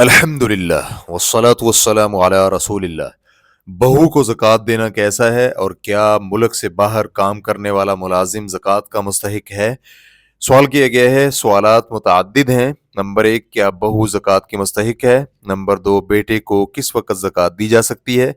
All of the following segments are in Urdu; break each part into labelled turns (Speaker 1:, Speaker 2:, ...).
Speaker 1: الحمدللہ والصلاة والسلام علی رسول اللہ۔ بہو کو زکوٰۃ دینا کیسا ہے اور کیا ملک سے باہر کام کرنے والا ملازم زکوٰۃ کا مستحق ہے؟ سوال کیا گیا ہے۔ سوالات متعدد ہیں۔ نمبر 1، کیا بہو زکوٰۃ کی مستحق ہے؟ نمبر 2، بیٹے کو کس وقت زکوٰۃ دی جا سکتی ہے؟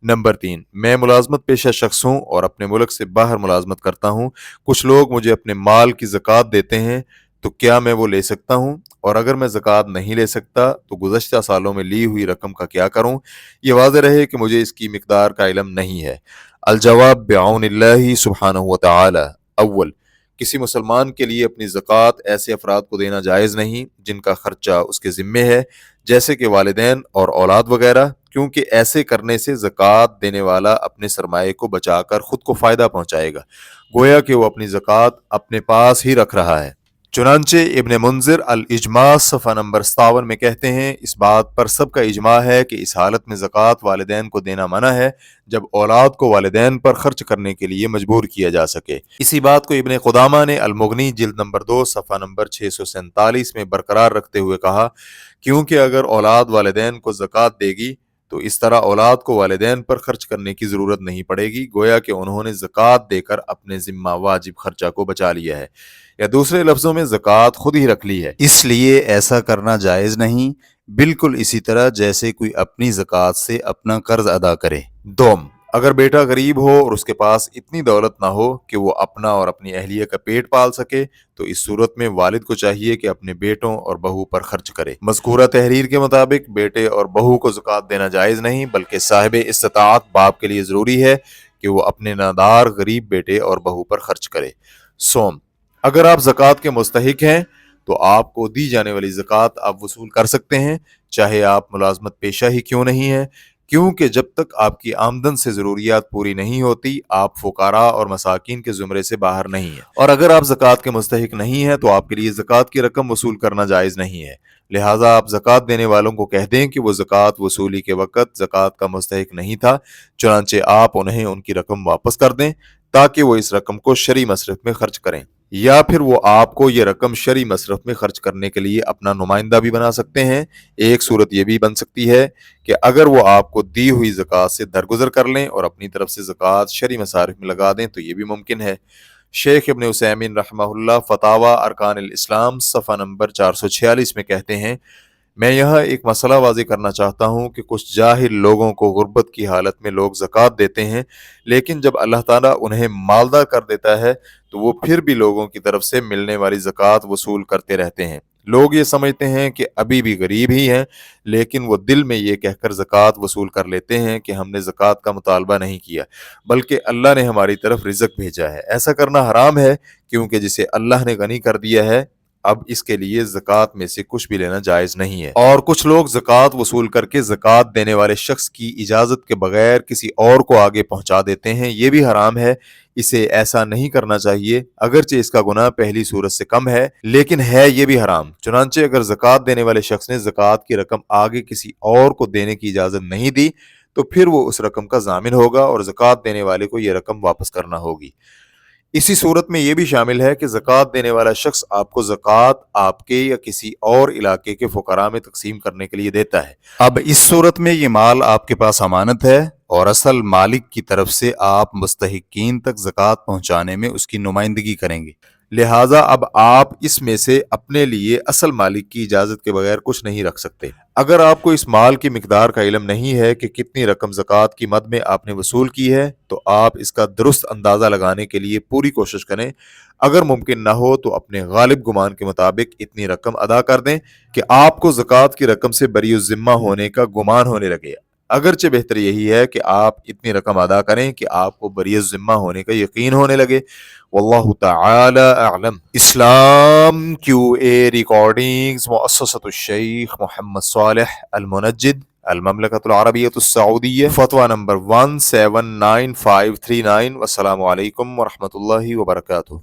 Speaker 1: نمبر 3، میں ملازمت پیشہ شخص ہوں اور اپنے ملک سے باہر ملازمت کرتا ہوں۔ کچھ لوگ مجھے اپنے مال کی زکوٰۃ دیتے ہیں، تو کیا میں وہ لے سکتا ہوں؟ اور اگر میں زکوٰۃ نہیں لے سکتا تو گزشتہ سالوں میں لی ہوئی رقم کا کیا کروں؟ یہ واضح رہے کہ مجھے اس کی مقدار کا علم نہیں ہے۔ الجواب بعون اللہ سبحانہ وتعالی۔ اول، کسی مسلمان کے لیے اپنی زکوٰۃ ایسے افراد کو دینا جائز نہیں جن کا خرچہ اس کے ذمے ہے، جیسے کہ والدین اور اولاد وغیرہ، کیونکہ ایسے کرنے سے زکوٰۃ دینے والا اپنے سرمایے کو بچا کر خود کو فائدہ پہنچائے گا، گویا کہ وہ اپنی زکوٰۃ اپنے پاس ہی رکھ رہا ہے۔ چنانچہ ابن منذر الاجماع صفحہ نمبر 57 میں کہتے ہیں، اس بات پر سب کا اجماع ہے کہ اس حالت میں زکوٰۃ والدین کو دینا منع ہے جب اولاد کو والدین پر خرچ کرنے کے لیے مجبور کیا جا سکے۔ اسی بات کو ابن قدامہ نے المغنی جلد نمبر 2 صفحہ نمبر 647 میں برقرار رکھتے ہوئے کہا، کیونکہ اگر اولاد والدین کو زکوٰۃ دے گی تو اس طرح اولاد کو والدین پر خرچ کرنے کی ضرورت نہیں پڑے گی، گویا کہ انہوں نے زکوٰۃ دے کر اپنے ذمہ واجب خرچہ کو بچا لیا ہے، یا دوسرے لفظوں میں زکوٰۃ خود ہی رکھ لی ہے، اس لیے ایسا کرنا جائز نہیں، بالکل اسی طرح جیسے کوئی اپنی زکوٰۃ سے اپنا قرض ادا کرے۔ دوم، اگر بیٹا غریب ہو اور اس کے پاس اتنی دولت نہ ہو کہ وہ اپنا اور اپنی اہلیہ کا پیٹ پال سکے، تو اس صورت میں والد کو چاہیے کہ اپنے بیٹوں اور بہو پر خرچ کرے۔ مذکورہ تحریر کے مطابق بیٹے اور بہو کو زکوٰۃ دینا جائز نہیں، بلکہ صاحب استطاعت باپ کے لیے ضروری ہے کہ وہ اپنے نادار غریب بیٹے اور بہو پر خرچ کرے۔ سوم، اگر آپ زکوٰۃ کے مستحق ہیں تو آپ کو دی جانے والی زکوٰۃ آپ وصول کر سکتے ہیں، چاہے آپ ملازمت پیشہ ہی کیوں نہیں ہیں، کیونکہ جب تک آپ کی آمدن سے ضروریات پوری نہیں ہوتی آپ فقراء اور مساکین کے زمرے سے باہر نہیں ہیں، اور اگر آپ زکوٰۃ کے مستحق نہیں ہیں تو آپ کے لیے زکوٰۃ کی رقم وصول کرنا جائز نہیں ہے، لہٰذا آپ زکوٰۃ دینے والوں کو کہہ دیں کہ وہ زکوٰۃ وصولی کے وقت زکوٰۃ کا مستحق نہیں تھا، چنانچہ آپ انہیں ان کی رقم واپس کر دیں تاکہ وہ اس رقم کو شرعی مصرف میں خرچ کریں، یا پھر وہ آپ کو یہ رقم شرعی مصرف میں خرچ کرنے کے لیے اپنا نمائندہ بھی بنا سکتے ہیں۔ ایک صورت یہ بھی بن سکتی ہے کہ اگر وہ آپ کو دی ہوئی زکوٰۃ سے درگزر کر لیں اور اپنی طرف سے زکوٰۃ شرعی مصارف میں لگا دیں تو یہ بھی ممکن ہے۔ شیخ ابن عثیمین رحمہ اللہ فتاوی ارکان الاسلام صفحہ نمبر 446 میں کہتے ہیں، میں یہاں ایک مسئلہ واضح کرنا چاہتا ہوں کہ کچھ جاہل لوگوں کو غربت کی حالت میں لوگ زکوٰۃ دیتے ہیں، لیکن جب اللہ تعالیٰ انہیں مالدار کر دیتا ہے تو وہ پھر بھی لوگوں کی طرف سے ملنے والی زکوٰۃ وصول کرتے رہتے ہیں۔ لوگ یہ سمجھتے ہیں کہ ابھی بھی غریب ہی ہیں، لیکن وہ دل میں یہ کہہ کر زکوٰۃ وصول کر لیتے ہیں کہ ہم نے زکوٰۃ کا مطالبہ نہیں کیا، بلکہ اللہ نے ہماری طرف رزق بھیجا ہے۔ ایسا کرنا حرام ہے، کیونکہ جسے اللہ نے غنی کر دیا ہے اب اس کے لیے زکوٰۃ میں سے کچھ بھی لینا جائز نہیں ہے۔ اور کچھ لوگ زکوٰۃ وصول کر کے زکوٰۃ دینے والے شخص کی اجازت کے بغیر کسی اور کو آگے پہنچا دیتے ہیں، یہ بھی حرام ہے، اسے ایسا نہیں کرنا چاہیے، اگرچہ اس کا گناہ پہلی صورت سے کم ہے لیکن ہے یہ بھی حرام۔ چنانچہ اگر زکوٰۃ دینے والے شخص نے زکوٰۃ کی رقم آگے کسی اور کو دینے کی اجازت نہیں دی تو پھر وہ اس رقم کا ضامن ہوگا اور زکوٰۃ دینے والے کو یہ رقم واپس کرنا ہوگی۔ اسی صورت میں یہ بھی شامل ہے کہ زکوٰۃ دینے والا شخص آپ کو زکوٰۃ آپ کے یا کسی اور علاقے کے فقراء میں تقسیم کرنے کے لیے دیتا ہے۔ اب اس صورت میں یہ مال آپ کے پاس امانت ہے اور اصل مالک کی طرف سے آپ مستحقین تک زکوٰۃ پہنچانے میں اس کی نمائندگی کریں گے، لہٰذا اب آپ اس میں سے اپنے لیے اصل مالک کی اجازت کے بغیر کچھ نہیں رکھ سکتے۔ اگر آپ کو اس مال کی مقدار کا علم نہیں ہے کہ کتنی رقم زکوٰۃ کی مد میں آپ نے وصول کی ہے تو آپ اس کا درست اندازہ لگانے کے لیے پوری کوشش کریں، اگر ممکن نہ ہو تو اپنے غالب گمان کے مطابق اتنی رقم ادا کر دیں کہ آپ کو زکوٰۃ کی رقم سے بری الذمہ ہونے کا گمان ہونے لگے، اگرچہ بہتر یہی ہے کہ آپ اتنی رقم ادا کریں کہ آپ کو بری الذمہ ہونے کا یقین ہونے لگے۔ واللہ تعالی اعلم۔ اسلام کیو اے ریکارڈنگز مؤسسۃ الشیخ محمد صالح المنجد، المملکۃ العربیۃ السعودیہ، فتویٰ نمبر 179539۔ والسلام علیکم ورحمۃ اللہ وبرکاتہ۔